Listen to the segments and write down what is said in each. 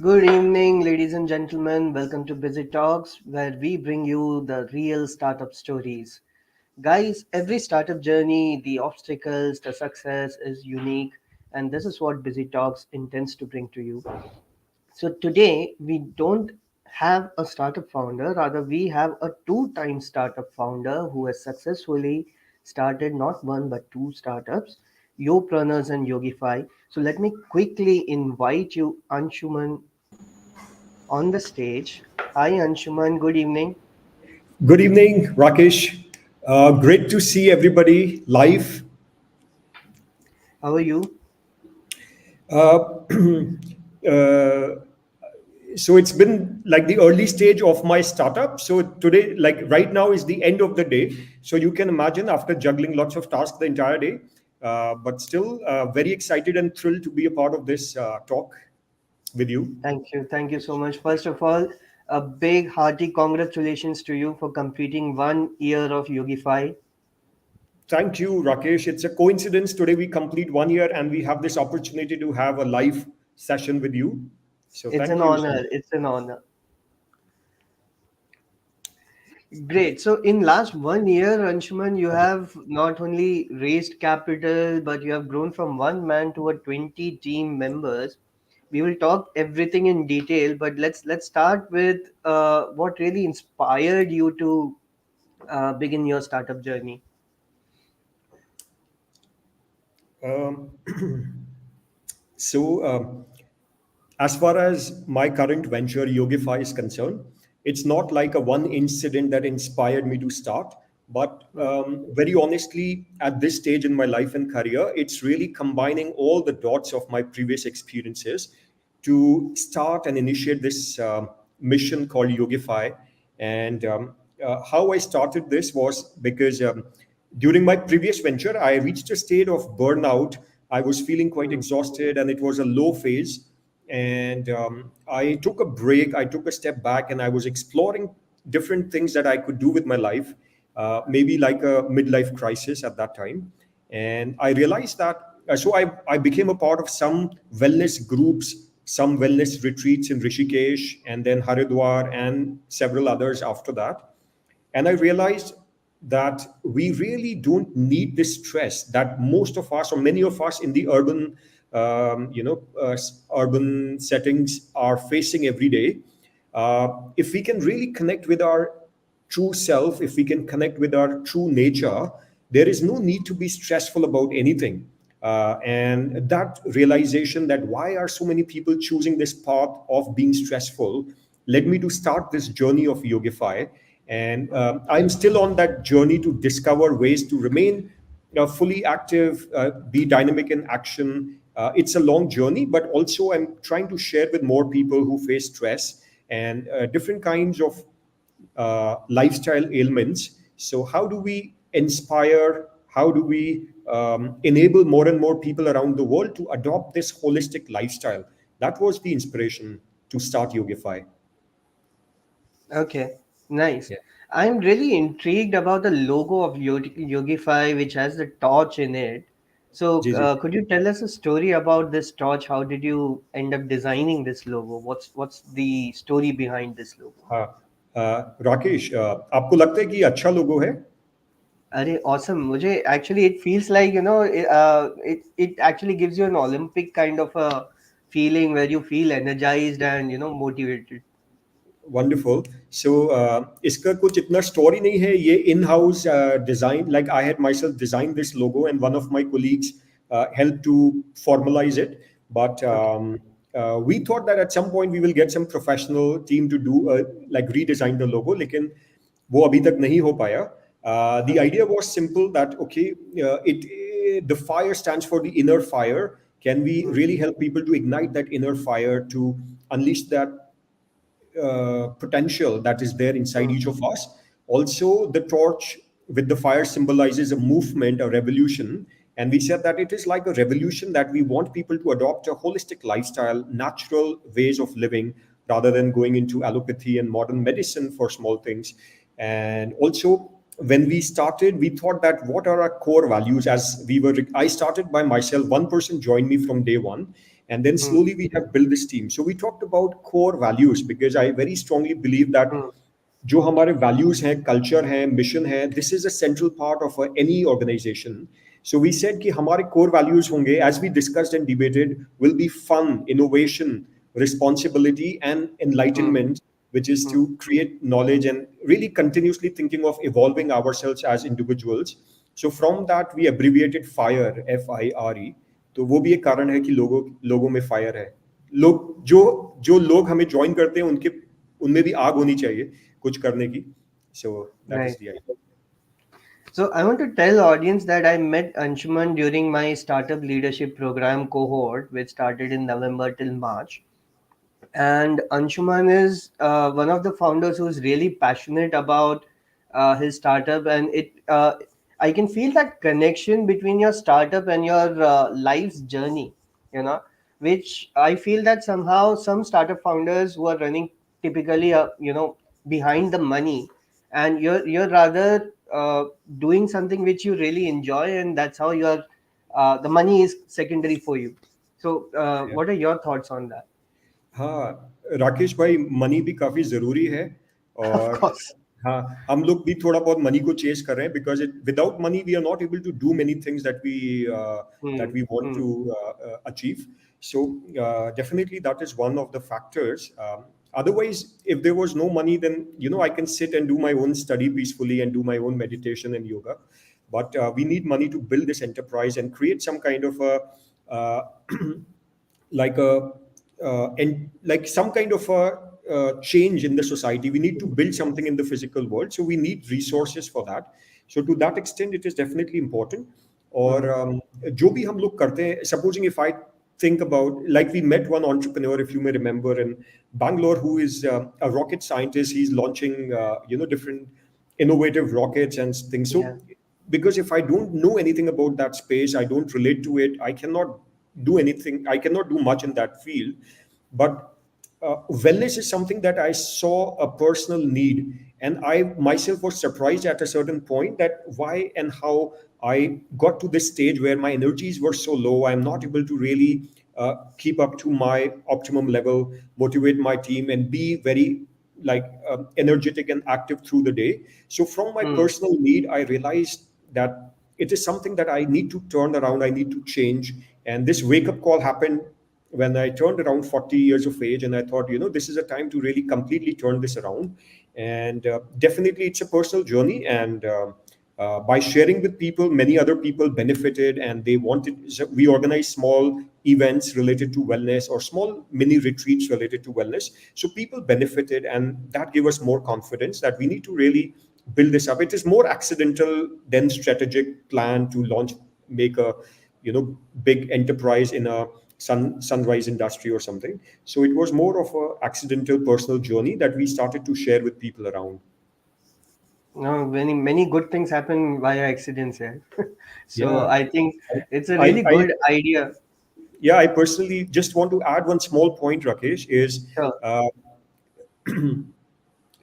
Good evening, ladies and gentlemen. Welcome to BIZE Talks, where we bring you the real startup stories. Guys, every startup journey, the obstacles, the success is unique, and this is what BIZE Talks intends to bring to you. So, today we don't have a startup founder, rather, we have a two-time startup founder who has successfully started not one but two startups, YoPreneurs and Yogify. So, let me quickly invite you, Anshuman, on the stage. Hi, Anshuman. Good evening. Good evening, Rakesh. Great to see everybody live. How are you? Uh, uh, so it's been like the early stage of my startup. So today, like right now, is the end of the day. So you can imagine after juggling lots of tasks the entire day, but still very excited and thrilled to be a part of this talk with you. Thank you. Thank you so much. First of all, a big hearty congratulations to you for completing 1 year of Yogify. Thank you, Rakesh. It's a coincidence. Today we complete 1 year and we have this opportunity to have a live session with you. So It's thank an you so much. honor. It's an honor. Great. So in last 1 year, Anshuman, you have not only raised capital, but you have grown from one man to a 20 team members. We will talk everything in detail, but let's start with what really inspired you to begin your startup journey. Um, so, as far as my current venture, Yogify, is concerned, it's not like a one incident that inspired me to start. But very honestly, at this stage in my life and career, it's really combining all the dots of my previous experiences to start and initiate this mission called Yogify. And how I started this was because during my previous venture, I reached a state of burnout. I was feeling quite Hmm. exhausted, and it was a low phase. And I took a break, I took a step back, and I was exploring different things that I could do with my life, maybe like a midlife crisis at that time. And I realized that, I became a part of some wellness groups, some wellness retreats in Rishikesh, and then Haridwar, and several others after that. And I realized that we really don't need this stress that most of us, or many of us in the urban urban settings are facing every day. If we can really connect with our true self, if we can connect with our true nature, there is no need to be stressful about anything. And that realization, that why are so many people choosing this path of being stressful, led me to start this journey of Yogify. And I'm still on that journey to discover ways to remain fully active, be dynamic in action. It's a long journey, but also I'm trying to share with more people who face stress and different kinds of lifestyle ailments. So, how do we inspire? How do we enable more and more people around the world to adopt this holistic lifestyle? That was the inspiration to start Yogify. Okay, nice. Yeah. I'm really intrigued about the logo of Yogify, which has the torch in it. So, ji, ji. could you tell us a story about this torch? How did you end up designing this logo? What's the story behind this logo? हाँ, राकेश, आपको लगता है कि ये अच्छा लोगो है? अरे awesome. मुझे actually it feels like it actually gives you an Olympic kind of a feeling where you feel energized and motivated. Wonderful. So इसका कुछ इतना स्टोरी नहीं है, ये in house design, like I had myself design this logo and one of my colleagues helped to formalize it. But Okay. we thought that at some point we will get some professional team to do like redesign the logo, लेकिन वो अभी तक नहीं हो पाया. The Okay. idea was simple, that okay, the fire stands for the inner fire. Can we Hmm. really help people to ignite that inner fire, to unleash that potential that is there inside Hmm. each of us? Also, the torch with the fire symbolizes a movement, a revolution. And we said that it is like a revolution, that we want people to adopt a holistic lifestyle, natural ways of living, rather than going into allopathy and modern medicine for small things. And also, when we started, we thought that what are our core values? As we were, I started by myself, one person joined me from day one. and then mm, slowly we have built this team. So we talked about core values, because I very strongly believe that mm, जो हमारे values हैं, culture है, mission है, this is a central part of any organization. So we said कि हमारे core values होंगे, as we discussed and debated, will be fun, innovation, responsibility, and mm, enlightenment, which is mm. to create knowledge and really continuously thinking of evolving ourselves as individuals. So from that we abbreviated FIRE, FIRE. तो वो भी एक कारण है कि लोगों में fire है. लोग जो जो लोग हमें ज्वाइन करते हैं उनके उनमें भी आग होनी चाहिए कुछ करने की. So that is Right. the idea. So I want to tell audience that I met Anshuman during my startup leadership program cohort, which started in November till March. And Anshuman is one of the founders who's really passionate about his startup, and it I can feel that connection between your startup and your life's journey, you know, which I feel that somehow some startup founders who are running typically behind the money, and you're rather doing something which you really enjoy, and that's how you're the money is secondary for you. So Yeah. what are your thoughts on that? हाँ, राकेश भाई, money भी काफी जरूरी है. Of और course. हाँ, हम लोग भी थोड़ा बहुत मनी को चेस कर रहे हैं, because it without money we are not able to do many things that Hmm. we want Hmm. to achieve. So definitely that is one of the factors. Otherwise, if there was no money, then I can sit and do my own study peacefully and do my own meditation and yoga. But we need money to build this enterprise and create some kind of a uh, like a and like some kind of a change in the society. We need to build something in the physical world, so we need resources for that. So to that extent it is definitely important. Hmm. और जो भी हम लोग करते हैं, supposing if I think about, like, we met one entrepreneur, if you may remember, in Bangalore, who is a rocket scientist. He's launching different innovative rockets and things. So Yeah. because if I don't know anything about that space, I don't relate to it, I cannot do anything, I cannot do much in that field. But wellness is something that I saw a personal need, and I myself was surprised at a certain point that why and how I got to this stage where my energies were so low. I'm not able to really keep up to my optimum level, motivate my team, and be very like energetic and active through the day. So from my Hmm. personal need, I realized that it is something that I need to turn around, I need to change. And this wake up call happened when I turned around 40 years of age, and I thought, this is a time to really completely turn this around. And definitely it's a personal journey. And by sharing with people, many other people benefited, and they wanted. So we organized small events related to wellness, or small mini retreats related to wellness. So people benefited, and that gave us more confidence that we need to really build this up. It is more accidental than strategic plan to launch, make a big enterprise in a sunrise industry or something. So it was more of a accidental personal journey that we started to share with people around. No, many good things happen via accidents, yeah. So Yeah. I think it's a I, really I good idea. yeah, I personally just want to add one small point, Rakesh, is Sure. uh,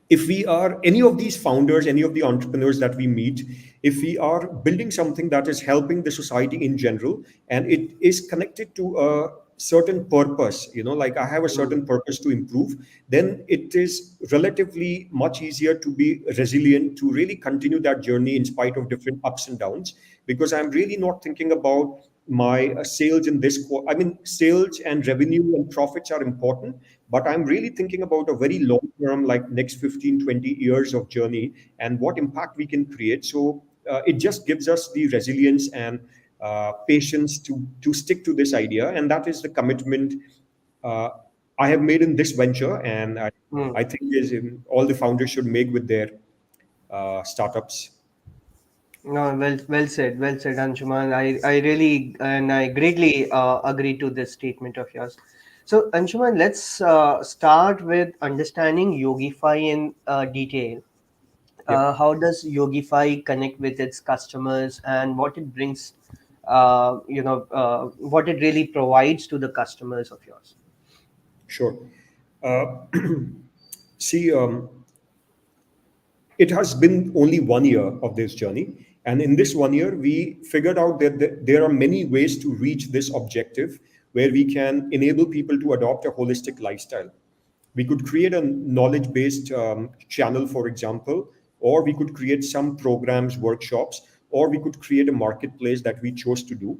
if we are any of these founders, any of the entrepreneurs that we meet, if we are building something that is helping the society in general, and it is connected to a certain purpose, like I have a Hmm. certain purpose to improve, then it is relatively much easier to be resilient, to really continue that journey in spite of different ups and downs. Because I'm really not thinking about my sales in this I mean, sales and revenue and profits are important, but I'm really thinking about a very long term, like next 15, 20 years of journey, and what impact we can create. So it just gives us the resilience and patience to stick to this idea, and that is the commitment uh, I have made in this venture, and Hmm. I think is all the founders should make with their startups. No, well said, Anshuman. I really and I greatly agree to this statement of yours. So, Anshuman, let's start with understanding Yogify in detail. Yeah. How does Yogify connect with its customers, and what it brings, what it really provides to the customers of yours? Sure. uh, See, it has been only 1 year of this journey, and in this 1 year we figured out that there are many ways to reach this objective where we can enable people to adopt a holistic lifestyle. We could create a knowledge based channel, for example, or we could create some programs, workshops, or we could create a marketplace that we chose to do.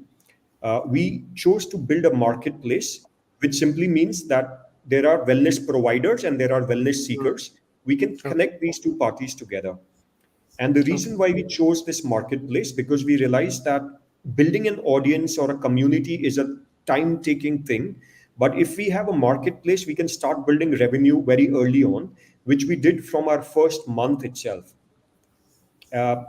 We chose to build a marketplace, which simply means that there are wellness providers and there are wellness Mm. seekers. We can Okay. connect these two parties together. And the reason Okay. why we chose this marketplace, because we realized that building an audience or a community is a time taking thing. But if we have a marketplace, we can start building revenue very early on, which we did from our first month itself. Uh,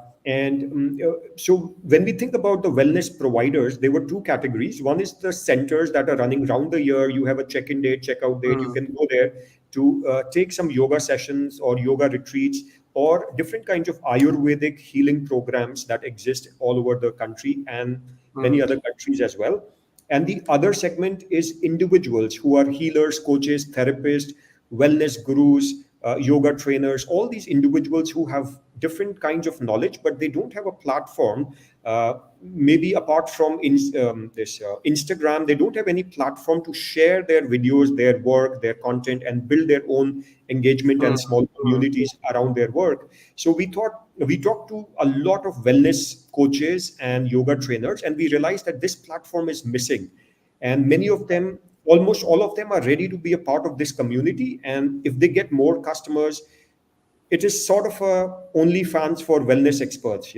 so when we think about the wellness providers, there were two categories. One is the centers that are running round the year. You have a check-in date, check-out date. You Mm. can go there to take some yoga sessions or yoga retreats or different kinds of Ayurvedic healing programs that exist all over the country and many Mm. other countries as well. And the other segment is individuals who are healers, coaches, therapists, wellness gurus, yoga trainers, all these individuals who have different kinds of knowledge, but they don't have a platform. Maybe apart from this Instagram, they don't have any platform to share their videos, their work, their content, and build their own engagement Mm. and small Mm. communities around their work. So we talked to a lot of wellness coaches and yoga trainers, and we realized that this platform is missing. And many of them, almost all of them, are ready to be a part of this community. And if they get more customers, it is sort of a OnlyFans for wellness experts,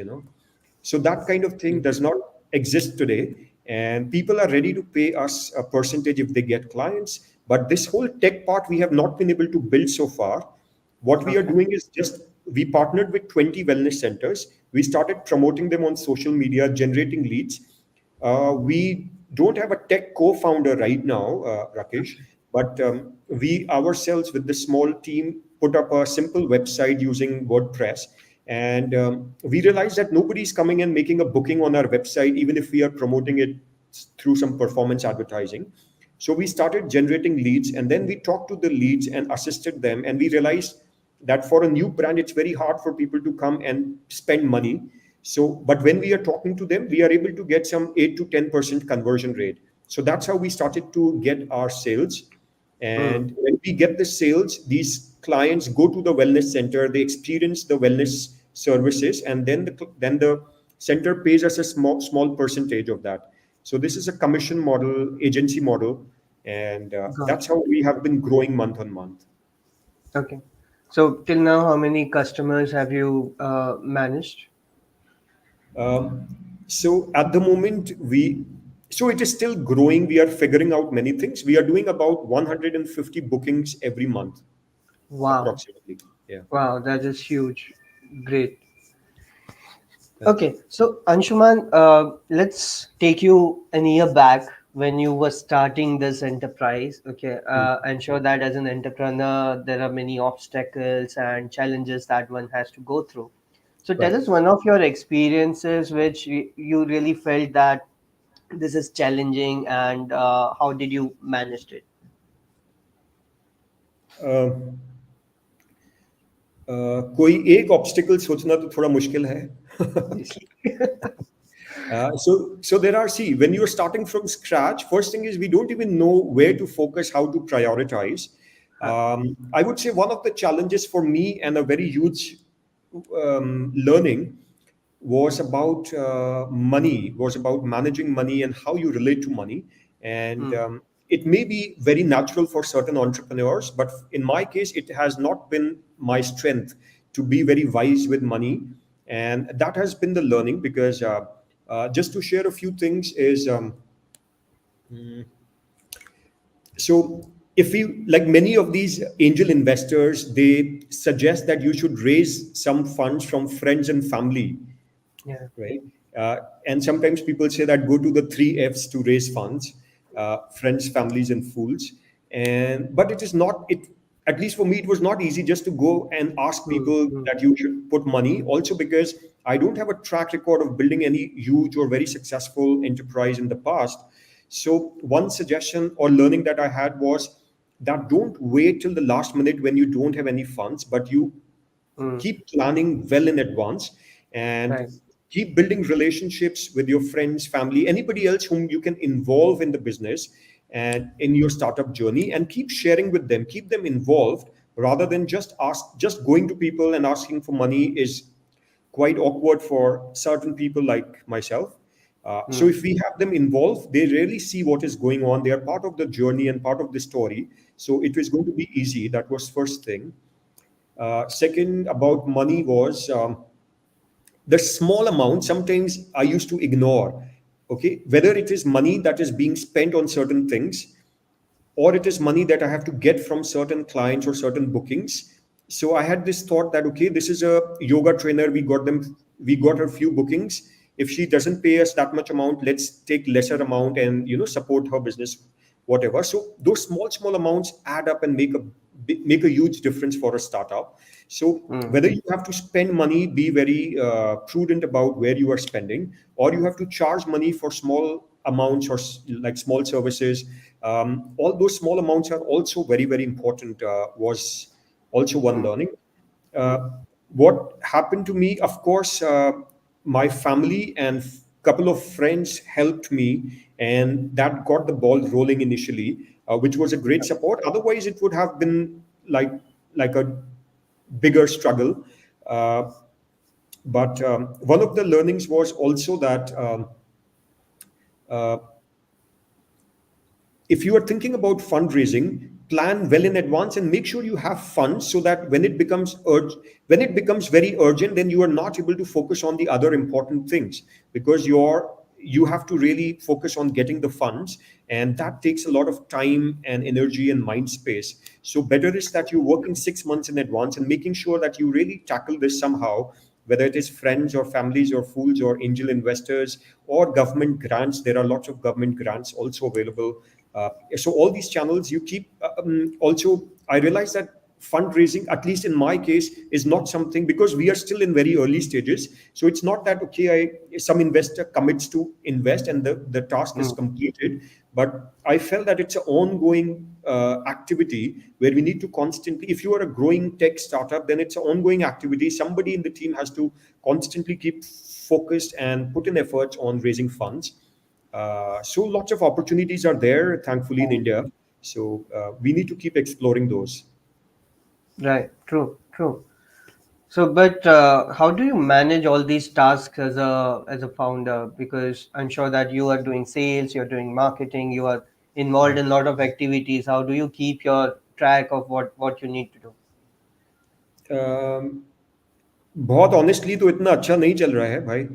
So that kind of thing does not exist today. And people are ready to pay us a percentage if they get clients. But this whole tech part, we have not been able to build so far. What we are Okay. doing is just we partnered with 20 wellness centers. We started promoting them on social media, generating leads. We don't have a tech co-founder right now, Rakesh, but we ourselves with the small team put up a simple website using WordPress. And we realized that nobody's coming and making a booking on our website, even if we are promoting it through some performance advertising. So we started generating leads, and then we talked to the leads and assisted them. And we realized that for a new brand, it's very hard for people to come and spend money. So, but when we are talking to them, we are able to get some 8 to 10% conversion rate. So that's how we started to get our sales. Mm. And when we get the sales, these clients go to the wellness center, they experience the wellness services, and then the center pays us a small percentage of that. So this is a commission model, agency model, and Got that's you. how we have been growing month on month. Okay. So till now, how many customers have you managed? Um, so at the moment, so it is still growing. We are figuring out many things. We are doing about 150 bookings every month, Wow. approximately. Yeah. Wow, that is huge. Great. Thank you. Okay, so Anshuman, let's take you an year back when you were starting this enterprise. Okay, Mm. I'm sure that as an entrepreneur, there are many obstacles and challenges that one has to go through. So tell Right. us one of your experiences which you really felt that this is challenging, and how did you manage it? Uh, कोई एक obstacle सोचना तो थोड़ा मुश्किल है. Obviously. So there are, see, when you're starting from scratch, first thing is we don't even know where to focus, how to prioritize. Huh. I would say one of the challenges for me and a very huge learning was about managing money and how you relate to money. And Hmm. it may be very natural for certain entrepreneurs, but in my case, it has not been my strength to be very wise with money. And that has been the learning because just to share a few things is so if we, like many of these angel investors, they suggest that you should raise some funds from friends and family, Yeah. right? Uh, and sometimes people say that go to the three F's to raise funds: friends, families, and fools. And but it is not it. At least for me, it was not easy just to go and ask Hmm. people Hmm. that you should put money. Also, because I don't have a track record of building any huge or very successful enterprise in the past. So one suggestion or learning that I had was that don't wait till the last minute when you don't have any funds, but you Hmm. keep planning well in advance and Right. keep building relationships with your friends, family, anybody else whom you can involve in the business. and in your startup journey, and keep sharing with them, keep them involved, rather than just going to people and asking for money is quite awkward for certain people like myself. So Mm. if we have them involved, they really see what is going on. They are part of the journey and part of the story. So it was going to be easy. That was first thing. Second, about money was the small amount sometimes I used to ignore. Okay, whether it is money that is being spent on certain things, or it is money that I have to get from certain clients or certain bookings. So I had this thought that okay, this is a yoga trainer. We got her few bookings. If she doesn't pay us that much amount, let's take lesser amount and support her business, whatever. So those small amounts add up and make a huge difference for a startup. So Mm. whether you have to spend money, be very prudent about where you are spending, or you have to charge money for small amounts or like small services. All those small amounts are also very important. Was also one Mm. learning. Mm. Uh, what happened to me, of course, my family and couple of friends helped me, and that got the ball rolling initially, which was a great support. Otherwise, it would have been like a bigger struggle. Uh, but one of the learnings was also that uh, if you are thinking about fundraising, plan well in advance and make sure you have funds so that when it becomes very urgent, then you are not able to focus on the other important things, because you have to really focus on getting the funds, and that takes a lot of time and energy and mind space. So better is that you're working 6 months in advance and making sure that you really tackle this somehow, whether it is friends or families or fools or angel investors or government grants. There are lots of government grants also available. So all these channels you keep. Also, I realize that fundraising, at least in my case, is not something, because we are still in very early stages. So it's not that okay, some investor commits to invest and the task is Mm. completed. But I felt that it's an ongoing activity where we need to constantly. If you are a growing tech startup, then it's an ongoing activity. Somebody in the team has to constantly keep focused and put in efforts on raising funds. So lots of opportunities are there, thankfully, in India. So we need to keep exploring those. Right. True. True. So, but how do you manage all these tasks as a founder? Because I'm sure that you are doing sales, you're doing marketing, you are involved in a lot of activities. How do you keep your track of what you need to do? Um, बहुत honestly तो इतना अच्छा नहीं चल रहा है भाई.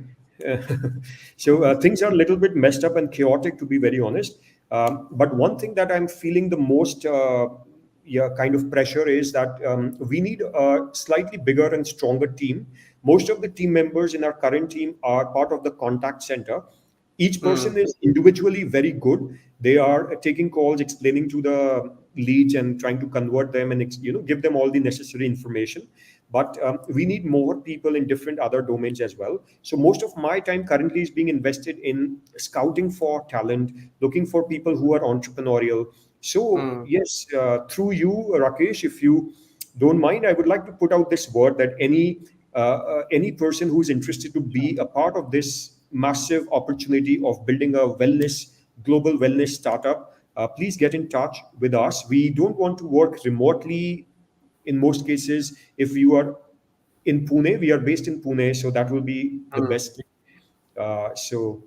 So things are a little bit messed up and chaotic, to be very honest. But one thing that I'm feeling the most yeah, kind of pressure is that we need a slightly bigger and stronger team. Most of the team members in our current team are part of the contact center. Each Mm. person is individually very good. They are taking calls, explaining to the leads and trying to convert them and give them all the necessary information. But we need more people in different other domains as well. So most of my time currently is being invested in scouting for talent, looking for people who are entrepreneurial. So Mm. yes, through you, Rakesh, if you don't mind, I would like to put out this word that any person who is interested to be a part of this massive opportunity of building a global wellness startup, please get in touch with us. We don't want to work remotely in most cases. If you are in Pune, we are based in Pune, so that will be the Mm. best. So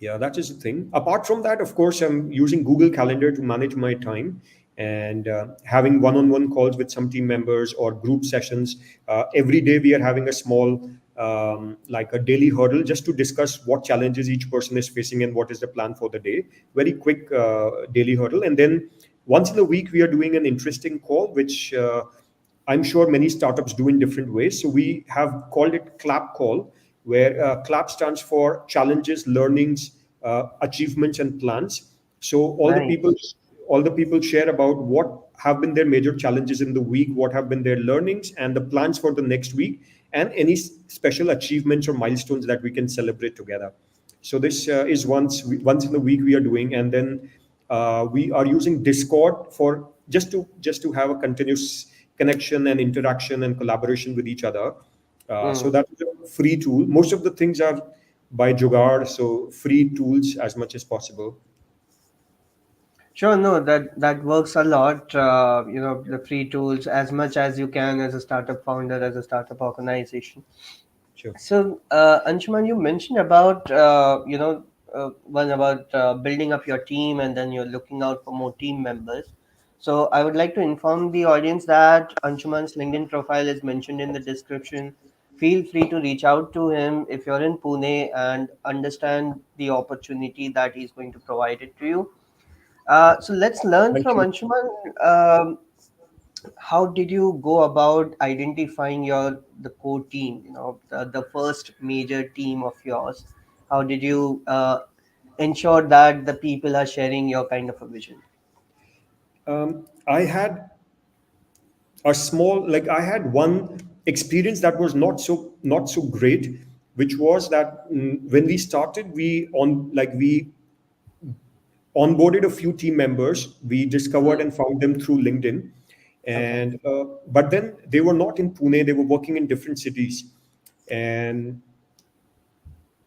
yeah, that is the thing. Apart from that, of course, I'm using Google Calendar to manage my time, and having one-on-one calls with some team members or group sessions. Every day, we are having a small, like a daily hurdle, just to discuss what challenges each person is facing and what is the plan for the day. Very quick daily hurdle, and then once in a week, we are doing an interesting call, which I'm sure many startups do in different ways. So we have called it Clap Call, where CLAP stands for challenges, learnings, achievements, and plans. So Nice. all the people share about what have been their major challenges in the week, what have been their learnings, and the plans for the next week, and any special achievements or milestones that we can celebrate together. So this is once in a week we are doing, and then we are using Discord for just to have a continuous connection and interaction and collaboration with each other. So Mm. that is a free tool. Most of the things are by Jugaad, so free tools as much as possible. Sure, no, that works a lot. The free tools as much as you can as a startup founder, as a startup organization. Sure. So, Anshuman, you mentioned about one about building up your team, and then you're looking out for more team members. So, I would like to inform the audience that Anshuman's LinkedIn profile is mentioned in the description. Feel free to reach out to him if you're in Pune and understand the opportunity that he's going to provide it to you. So let's learn Thank from you. Anshuman. How did you go about identifying the core team? The first major team of yours. How did you ensure that the people are sharing your kind of a vision? I had a small, like I had one experience that was not so great, which was that when we started, we onboarded a few team members. We discovered Mm, and found them through LinkedIn, okay. and but then they were not in Pune. They were working in different cities, and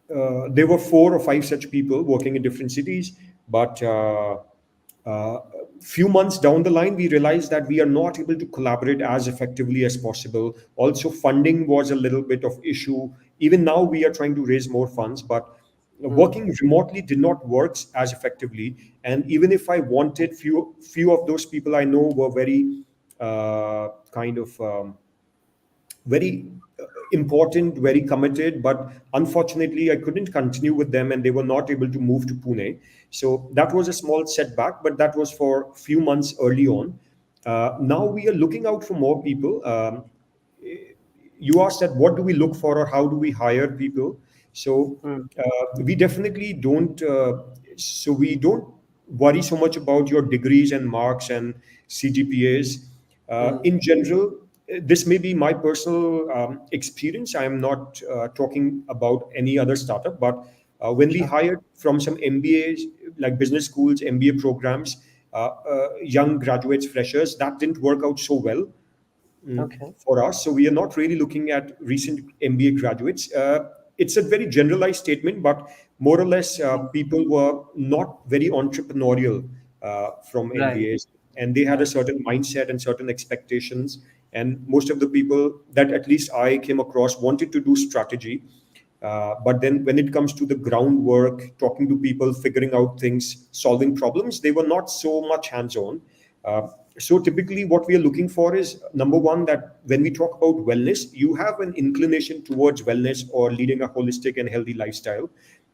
there were 4 or 5 such people working in different cities. But few months down the line, we realized that we are not able to collaborate as effectively as possible. Also, funding was a little bit of issue. Even now, we are trying to raise more funds, but Mm, working remotely did not work as effectively. And even if I wanted, few of those people I know were very kind of very important, very committed, but unfortunately, I couldn't continue with them, and they were not able to move to Pune. So that was a small setback, but that was for a few months early on. Now we are looking out for more people. You asked that what do we look for or how do we hire people? So mm, we definitely don't. So we don't worry so much about your degrees and marks and CGPAs. mm, In general, this may be my personal experience. I am not talking about any other startup, but when we sure. hired from some MBAs, like business schools, MBA programs, young graduates, freshers, that didn't work out so well Okay. for us. So we are not really looking at recent MBA graduates. It's a very generalized statement, but more or less, people were not very entrepreneurial from Right. MBAs, and they had a Right. certain mindset and certain expectations. And most of the people that at least I came across wanted to do strategy. But then when it comes to the groundwork, talking to people, figuring out things, solving problems, they were not so much hands on. So typically, what we are looking for is number one, that when we talk about wellness, you have an inclination towards wellness or leading a holistic and healthy lifestyle.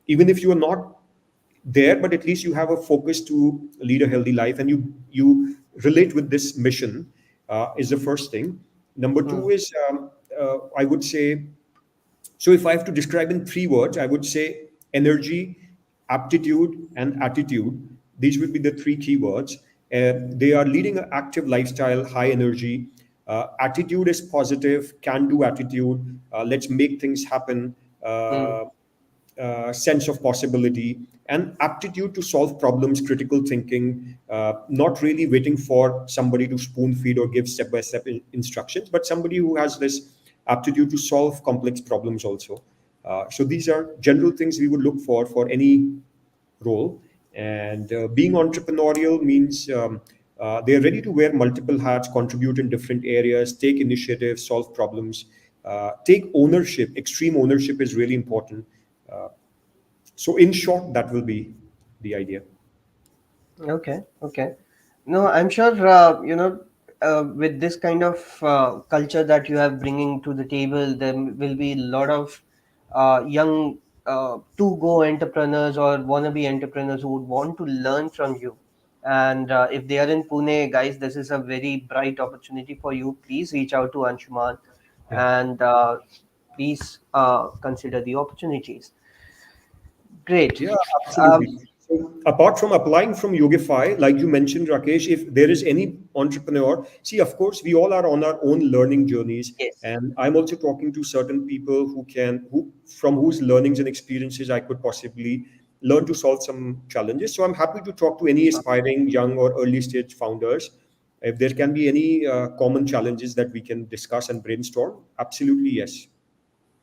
Even if you are not there, but at least you have a focus to lead a healthy life, and you relate with this mission, is the first thing. Number two Mm, is, I would say, so if I have to describe in 3 words, I would say energy, aptitude, and attitude. These would be the 3 keywords. They are leading an active lifestyle, high energy. Attitude is positive, can-do attitude. Let's make things happen. mm, Sense of possibility, and aptitude to solve problems, critical thinking, not really waiting for somebody to spoon feed or give step by step instructions, but somebody who has this aptitude to solve complex problems also. So these are general things we would look for any role. And being entrepreneurial means they're ready to wear multiple hats, contribute in different areas, take initiative, solve problems, take ownership. Extreme ownership is really important. Uh, so, in short, that will be the idea. okay. Okay. No, I'm sure, with this kind of culture that you have bringing to the table, there will be a lot of young to-go entrepreneurs or wannabe entrepreneurs who would want to learn from you. And if they are in Pune, guys, this is a very bright opportunity for you. Please reach out to Anshuman Yeah. and please consider the opportunities. Great. Yeah, Um, absolutely. So apart from applying from Yogify, like you mentioned, Rakesh, if there is any entrepreneur, see, of course, we all are on our own learning journeys, yes. and I'm also talking to certain people who from whose learnings and experiences I could possibly learn to solve some challenges. So I'm happy to talk to any aspiring young or early stage founders. If there can be any common challenges that we can discuss and brainstorm, absolutely yes.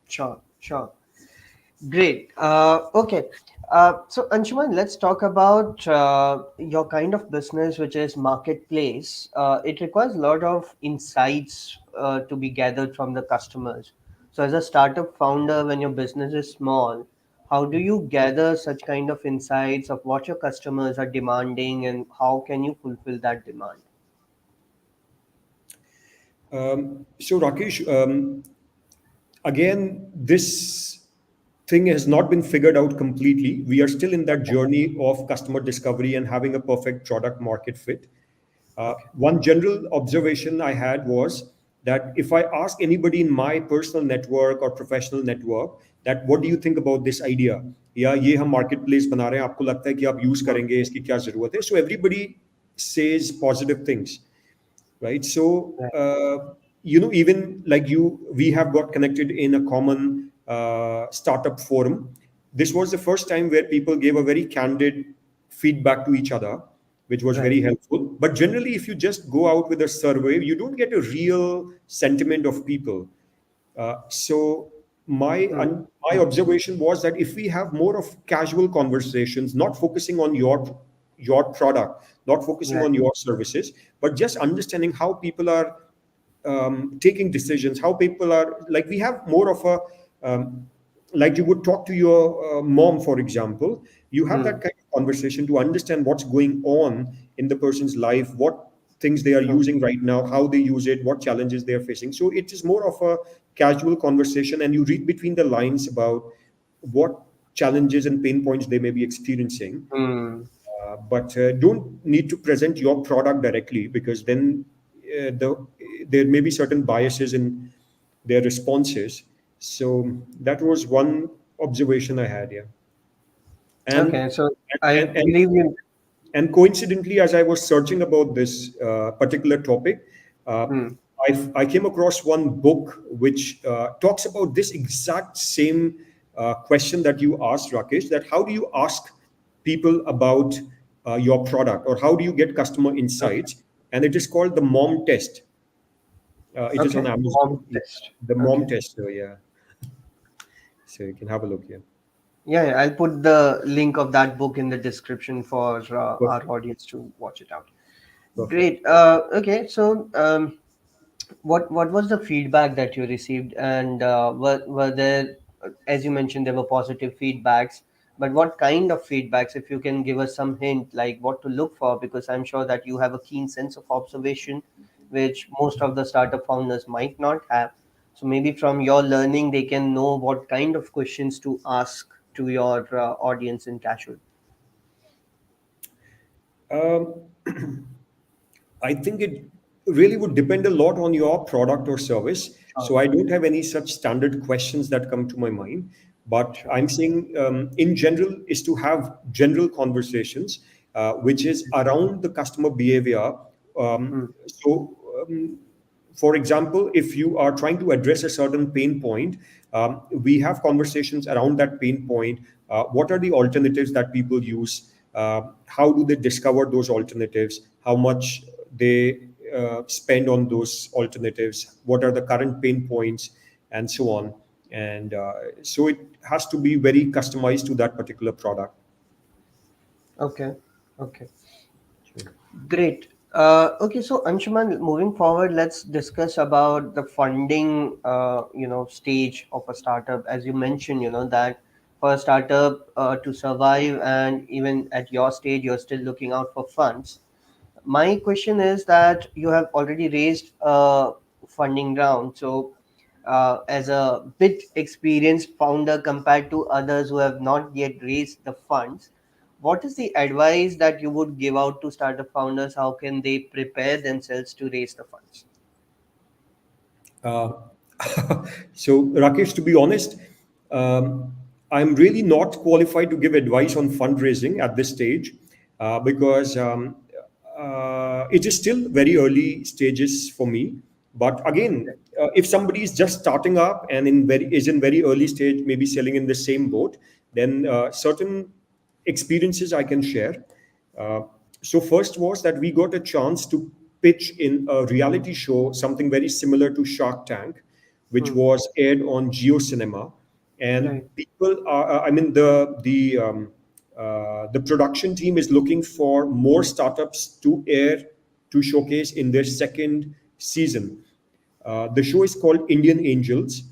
Sure. Sure. Great. Okay. So, Anshuman, let's talk about your kind of business, which is marketplace. It requires a lot of insights to be gathered from the customers. So, as a startup founder, when your business is small, how do you gather such kind of insights of what your customers are demanding and how can you fulfill that demand? So Rakesh, again, this thing has not been figured out completely. We are still in that journey of customer discovery and having a perfect product market fit. Okay. One general observation I had was that if I ask anybody in my personal network or professional network that what do you think about this idea, या ये हम marketplace बना रहे हैं आपको लगता है कि आप use Hmm. करेंगे इसकी क्या ज़रूरत है, so everybody says positive things, right? So Right. even like you, we have got connected in a common startup forum. This was the first time where people gave a very candid feedback to each other, which was Right. very helpful. But generally, if you just go out with a survey, you don't get a real sentiment of people. So Hmm. my observation was that if we have more of casual conversations, not focusing on your product, not focusing Right. on your services, but just understanding how people are taking decisions, how people are like we have more of a like you would talk to your mom, for example. You have that Hmm. kind of conversation to understand what's going on in the person's life, what things they are True. using right now, how they use it, what challenges they are facing. So it is more of a casual conversation, and you read between the lines about what challenges and pain points they may be experiencing. Hmm. But don't need to present your product directly because then there may be certain biases in their responses. So that was one observation I had. Yeah, Okay. and So, I and believe you. and coincidentally, as I was searching about this particular topic, uh, Hmm. I came across one book which talks about this exact same question that you asked, Rakesh, that how do you ask people about your product or how do you get customer Okay. insights? And it is called the MOM test. It is on Okay. Amazon. Mom Yeah. test. The MOM Okay. test. So, yeah. So you can have a look here. Yeah, yeah, I'll put the link of that book in the description for our Perfect. audience to watch it out. Perfect. Great. Okay. So, what was the feedback that you received, and were there, as you mentioned, there were positive feedbacks, but what kind of feedbacks? If you can give us some hint, like what to look for, because I'm sure that you have a keen sense of observation, which most of the startup founders might not have. So maybe from your learning, they can know what kind of questions to ask to your audience in casual. Um, I think it really would depend a lot on your product or service. Sure, So I don't have any such standard questions that come to my mind. But sure. I'm saying, in general, is to have general conversations, which is around the customer behavior. Hmm. So, for example, if you are trying to address a certain pain point, we have conversations around that pain point. What are the alternatives that people use? How do they discover those alternatives? How much they spend on those alternatives? What are the current pain points, and so on? And so it has to be very customized to that particular product. Okay, okay. Sure. Great. Okay, so Anshuman, moving forward, let's discuss about the funding, stage of a startup. As you mentioned, that for a startup to survive, and even at your stage, you're still looking out for funds. My question is that you have already raised a funding round. So, as a bit experienced founder compared to others who have not yet raised the funds, what is the advice that you would give out to startup founders? How can they prepare themselves to raise the funds? Uh, so, Rakesh, to be honest, um, I'm really not qualified to give advice on fundraising at this stage because it is still very early stages for me. But again, if somebody is just starting up and is in very early stage, maybe selling in the same boat, then certain experiences I can share. Uh, so first was that we got a chance to pitch in a reality show, something very similar to Shark Tank, which Hmm. was aired on Geo Cinema. and Right. people are. I mean, the production team is looking for more startups to air, to showcase in their second season. The show is called Indian Angels.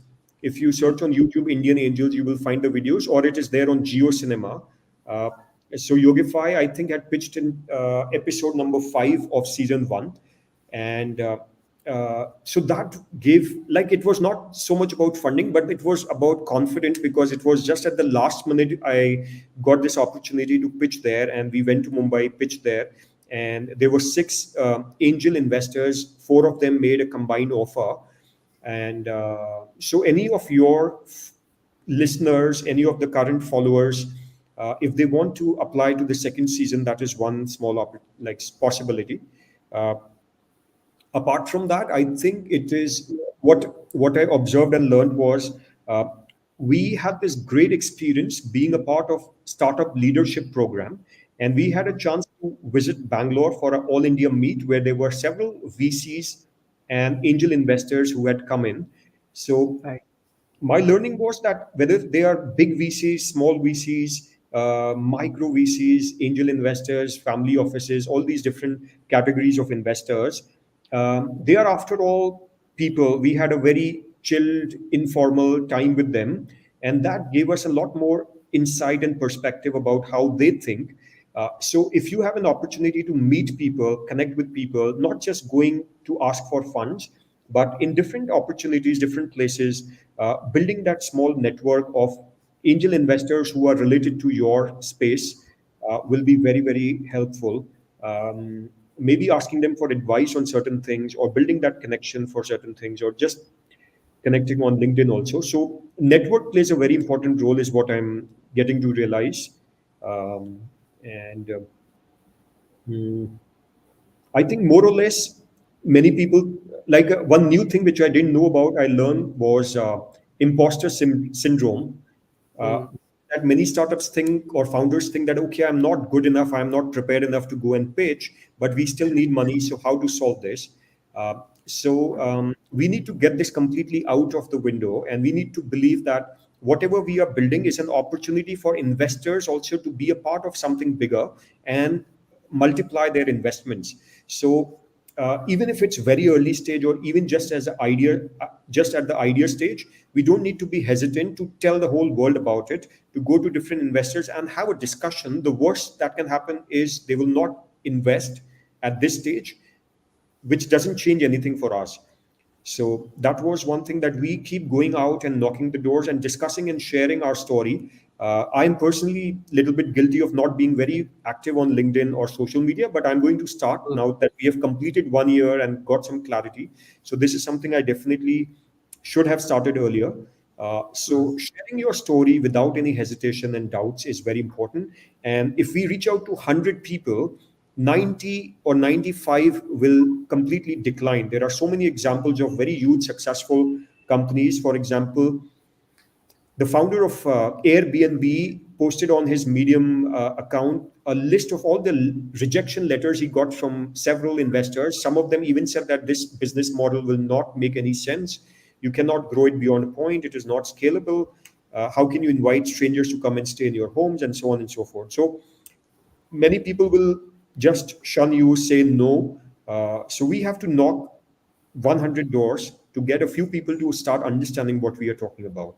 If you search on YouTube Indian Angels, you will find the videos, or it is there on Geo Cinema. Uh, so Yogify, I think, had pitched in episode number 5 of season 1, and so that gave, like, it was not so much about funding, but it was about confidence, because it was just at the last minute I got this opportunity to pitch there, and we went to Mumbai, pitched there, and there were 6 angel investors. 4 of them made a combined offer, and so any of your listeners, any of the current followers, if they want to apply to the second season, that is one small like possibility. Uh, Apart from that, I think it is what I observed and learned was, uh, we had this great experience being a part of startup leadership program, and we had a chance to visit Bangalore for an all India meet where there were several VCs and angel investors who had come in. So Right. my learning was that whether they are big VCs, small VCs, micro VCs, angel investors, family offices, all these different categories of investors, they are, after all, people. We had a very chilled, informal time with them, and that gave us a lot more insight and perspective about how they think. So, if you have an opportunity to meet people, connect with people, not just going to ask for funds, but in different opportunities, different places, building that small network of angel investors who are related to your space will be very, very helpful. Maybe asking them for advice on certain things, or building that connection for certain things, or just connecting on LinkedIn also. So network plays a very important role, is what I'm getting to realize. Um, and mm, I think more or less, many people, like, one new thing which I didn't know about, I learned was imposter syndrome. Uh, Mm. that many startups think, or founders think, that okay, I'm not good enough, I'm not prepared enough to go and pitch, but we still need money. So how to solve this? We need to get this completely out of the window, and we need to believe that whatever we are building is an opportunity for investors also to be a part of something bigger and multiply their investments. So even if it's very early stage, or even just as an idea, just at the idea stage, we don't need to be hesitant to tell the whole world about it, to go to different investors and have a discussion. The worst that can happen is they will not invest at this stage, which doesn't change anything for us. So that was one thing, that we keep going out and knocking the doors and discussing and sharing our story. I'm personally a little bit guilty of not being very active on LinkedIn or social media, but I'm going to start Mm. now that we have completed 1 year and got some clarity. So this is something I definitely should have started earlier. Mm. So sharing your story without any hesitation and doubts is very important. And if we reach out to 100 people, 90 or 95 will completely decline. There are so many examples of very huge successful companies. For example, the founder of Airbnb posted on his Medium account a list of all the rejection letters he got from several investors. Some of them even said that this business model will not make any sense. You cannot grow it beyond a point. It is not scalable. How can you invite strangers to come and stay in your homes, and so on and so forth? So many people will just shun you, say no. So we have to knock 100 doors to get a few people to start understanding what we are talking about.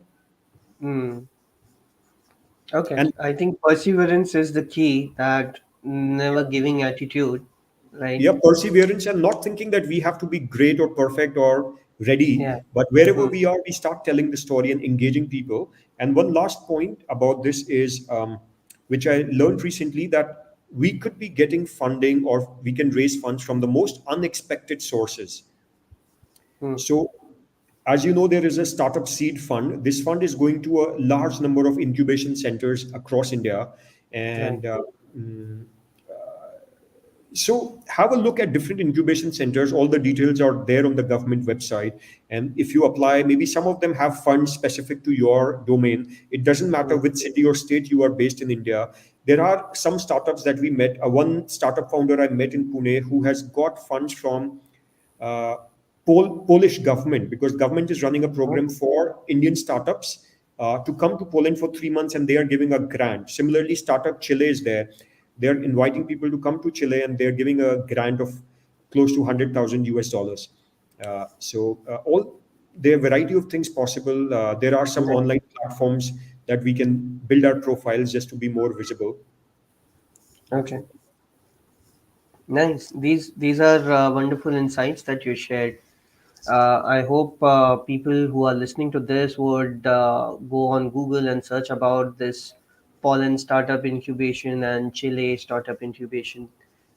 Mm. Okay. And I think perseverance is the key, that never giving attitude, right? yeah, perseverance, and not thinking that we have to be great or perfect or ready, Yeah. but wherever Mm. we are, we start telling the story and engaging people. And one last point about this is, which I learned recently, that we could be getting funding, or we can raise funds from the most unexpected sources. Mm. So, as you know, there is a startup seed fund. This fund is going to a large number of incubation centers across India. Right. And so have a look at different incubation centers. All the details are there on the government website. And if you apply, maybe some of them have funds specific to your domain. It doesn't matter Mm. which city or state you are based in India. There are some startups that we met. One startup founder I met in Pune who has got funds from uh, Polish government, because government is running a Oh. program for Indian startups. to come to Poland for 3 months, and they are giving a grant. Similarly, Startup Chile is there. They're inviting people to come to Chile, and they're giving a grant of close to 100,000 US dollars. All there are a variety of things possible. There are some Nice. online platforms that we can build our profiles just to be more visible. That's Okay. all. Nice. These are wonderful insights that you shared. I hope people who are listening to this would go on Google and search about this Poland startup incubation and Chile startup incubation,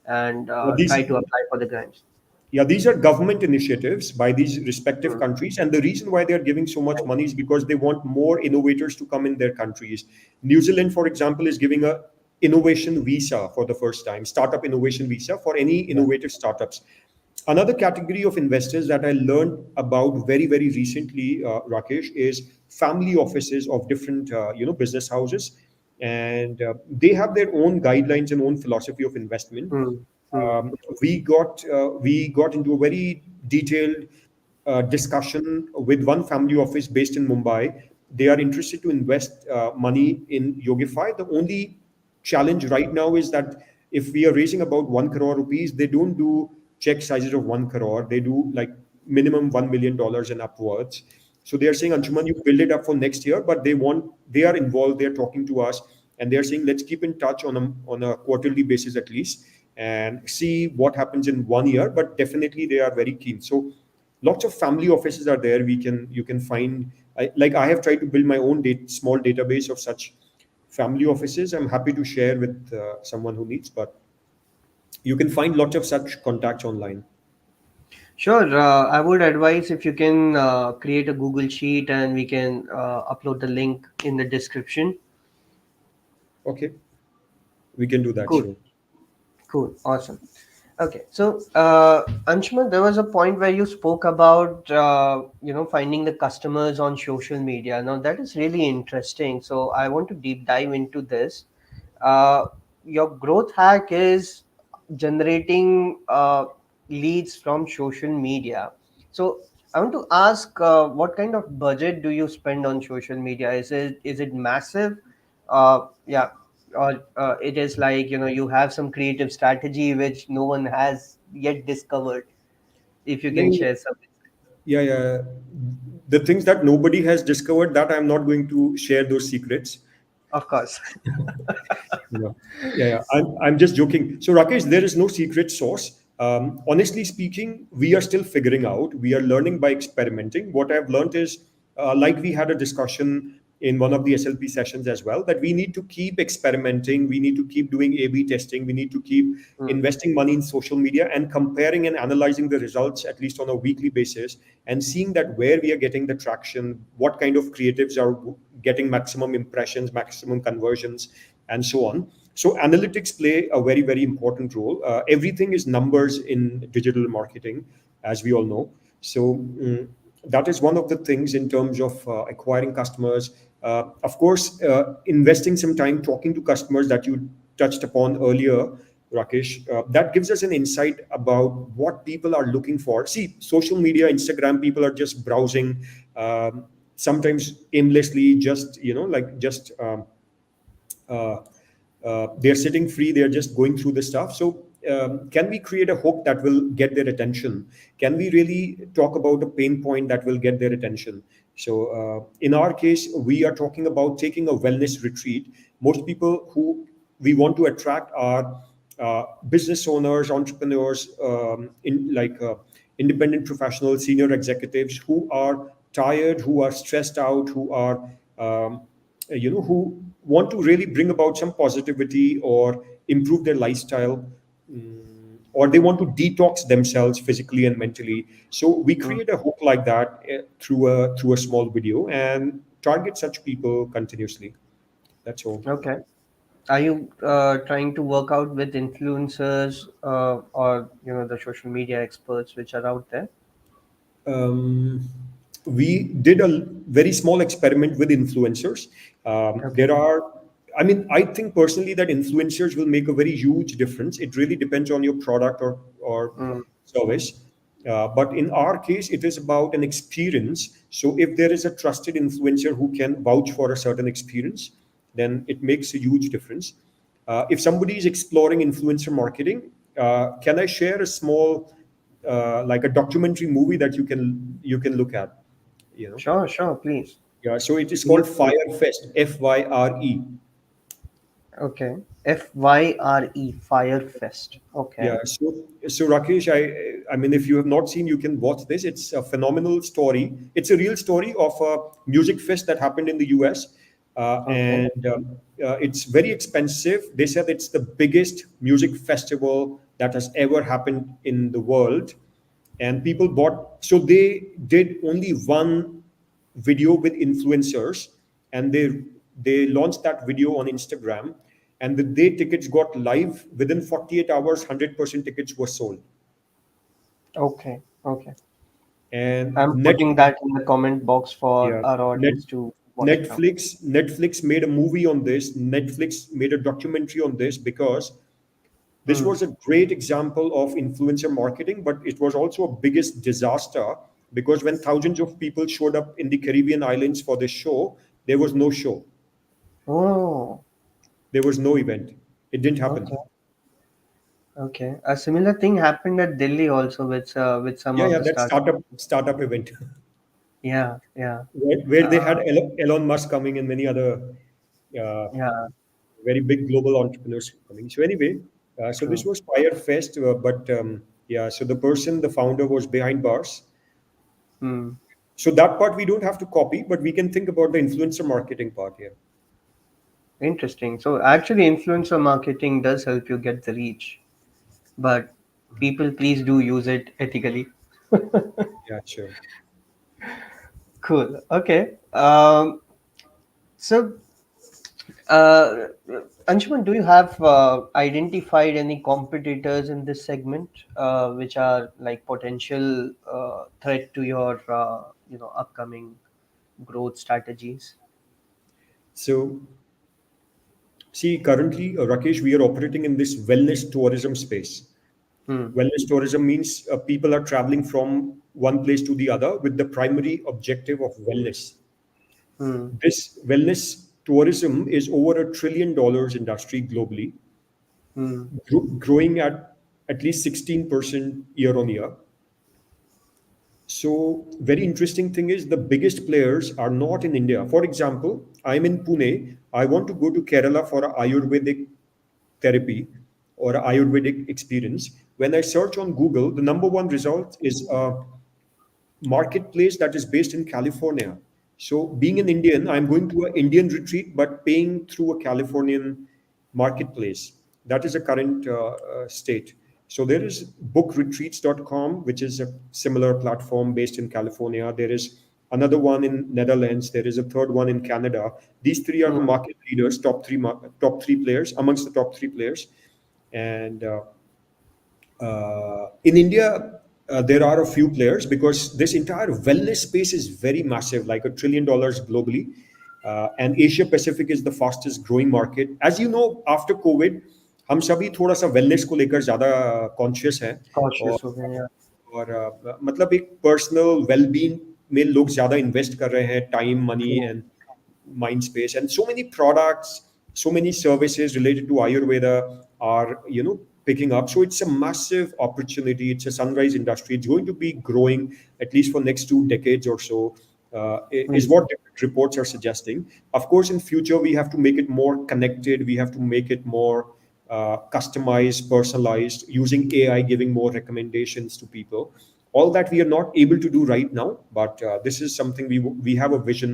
and These try to apply for the grants. Yeah, these are government initiatives by these respective Mm. countries. And the reason why they're giving so much Nice. money is because they want more innovators to come in their countries. New Zealand, for example, is giving a innovation visa for the first time, startup innovation visa for any Yeah. innovative startups. Another category of investors that I learned about very, very recently, Rakesh, is family offices of different, business houses, and they have their own guidelines and own philosophy of investment. Mm. Mm. We got into a very detailed discussion with one family office based in Mumbai. They are interested to invest money in Yogify. The only challenge right now is that if we are raising about 1 crore rupees, they don't do check sizes of 1 crore. They do like minimum $1 million and upwards. So they are saying, Anshuman, you build it up for next year, but they are involved. They're talking to us, and they're saying, let's keep in touch on a quarterly basis at least, and see what happens in 1 year. But definitely, they are very keen. So lots of family offices are there. You can find, like I have tried to build my own small database of such family offices. I'm happy to share with someone who needs, but you can find lots of such contacts online. Sure. I would advise if you can create a Google Sheet and we can upload the link in the description. Okay, we can do that, Cool. sure. Cool. Awesome. Okay, so Anshuman, there was a point where you spoke about finding the customers on social media. Now that is really interesting. So I want to deep dive into this. Uh, your growth hack is generating leads from social media. So I want to ask, what kind of budget do you spend on social media? Is it massive? Yeah, or it is like you have some creative strategy which no one has yet discovered. If you can No, share something, yeah, yeah. The things that nobody has discovered, that I'm not going to share those secrets. of course. Yeah, yeah, yeah. I'm just joking. So, Rakesh, there is no secret sauce. Honestly speaking, we are still figuring out. We are learning by experimenting. What I've learned is, like we had a discussion in one of the SLP sessions as well, that we need to keep experimenting. We need to keep doing A/B testing. We need to keep Hmm. investing money in social media and comparing and analyzing the results at least on a weekly basis, and seeing that where we are getting the traction, what kind of creatives are getting maximum impressions, maximum conversions, and so on. So analytics play a very, very important role. Everything is numbers in digital marketing, as we all know. So that is one of the things in terms of acquiring customers. Of course, investing some time talking to customers that you touched upon earlier, Rakesh, that gives us an insight about what people are looking for. See, social media, Instagram, people are just browsing, sometimes aimlessly, just uh, they're sitting free, they're just going through the stuff. So can we create a hook that will get their attention? Can we really talk about a pain point that will get their attention? So in our case, we are talking about taking a wellness retreat. Most people who we want to attract are business owners, entrepreneurs, independent professionals, senior executives who are tired, who are stressed out, who are who want to really bring about some positivity or improve their lifestyle, or they want to detox themselves physically and mentally. So we Hmm. create a hook like that through a small video and target such people continuously. That's all. Okay. Are you trying to work out with influencers or the social media experts which are out there? um, we did a very small experiment with influencers. Okay. There are, I mean, I think personally that influencers will make a very huge difference. It really depends on your product or Mm. service. But in our case, it is about an experience. So if there is a trusted influencer who can vouch for a certain experience, then it makes a huge difference. If somebody is exploring influencer marketing, can I share a small, like a documentary movie that you can look at? You know, Sure, sure, please. yeah. So it is You called Firefest, Fyre. okay? Fyre, Fire Fest. Yeah, Okay. so Rakesh, I mean, if you have not seen, you can watch this. It's a phenomenal story. It's a real story of a music fest that happened in the US, Okay. and it's very expensive. They said it's the biggest music festival that has ever happened in the world, and people bought. So they did only one video with influencers, and they launched that video on Instagram, and the day tickets got live within 48 hours 100% tickets were sold. Okay. Okay. And I'm putting that in the comment box for yeah our net, audience to watch it out. Netflix made a movie on this. Netflix made a documentary on this because this Hmm. was a great example of influencer marketing, but it was also a biggest disaster because when thousands of people showed up in the Caribbean islands for this show, there was no show. Oh, There was no event. It didn't happen. okay. Okay. A similar thing happened at Delhi also with some Yeah, of yeah, the that start. startup event Yeah, yeah, where they had uh, Elon Musk coming and many other uh, yeah. very big global entrepreneurs coming. So anyway, so this True. was Fire Fest, but yeah, so the founder was behind bars. Hmm. So that part we don't have to copy, but we can think about the influencer marketing part here. Interesting. So actually, influencer marketing does help you get the reach, but people please do use it ethically. Yeah, sure. Cool. Okay. So, uh, Anshuman, do you have identified any competitors in this segment, which are like potential threat to your, upcoming growth strategies? So see, currently, Rakesh, we are operating in this wellness tourism space. Hmm. Wellness tourism means people are traveling from one place to the other with the primary objective of wellness. Hmm. This wellness tourism is over $1 trillion industry globally, Hmm. growing at least 16% year on year. So, very interesting thing is the biggest players are not in India. For example, I'm in Pune. I want to go to Kerala for a Ayurvedic therapy or a Ayurvedic experience. When I search on Google, the number one result is marketplace that is based in California. So, being an Indian, I'm going to an Indian retreat, but paying through a Californian marketplace. That is a current state. So, there is bookretreats.com, which is a similar platform based in California. There is another one in Netherlands. There is a third one in Canada. These three are the Hmm. market leaders, top three players amongst the top three players, and in India, there are a few players because this entire wellness space is very massive, like $1 trillion globally. And Asia Pacific is the fastest growing market. As you know, after COVID, हम सभी थोड़ा सा wellness को लेकर ज़्यादा conscious हैं और Cautious. Okay. Yeah. मतलब एक पर्सनल वेलबींग में लोग ज़्यादा इन्वेस्ट कर रहे हैं time money True. And mind space, and so many products, so many services related to Ayurveda are picking up. So it's a massive opportunity. It's a sunrise industry. It's going to be growing at least for next 2 decades or so, is Hmm. what different reports are suggesting. Of course, in future we have to make it more connected. We have to make it more customized, personalized, using AI, giving more recommendations to people. All that we are not able to do right now, but this is something we have a vision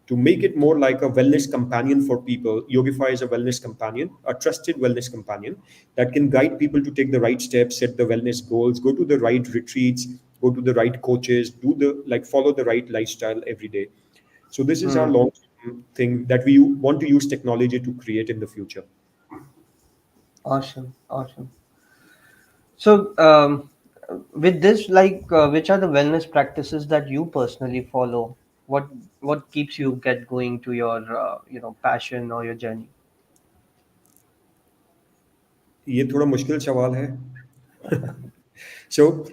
to make it more like a wellness companion for people. Yogify is a wellness companion, a trusted wellness companion that can guide people to take the right steps, set the wellness goals, go to the right retreats, go to the right coaches, do the like follow the right lifestyle every day. So this is our Hmm. long thing that we want to use technology to create in the future. Awesome. Awesome. So, with this, which are the wellness practices that you personally follow? What keeps you get going to your, passion or your journey? ये थोड़ा मुश्किल सवाल है So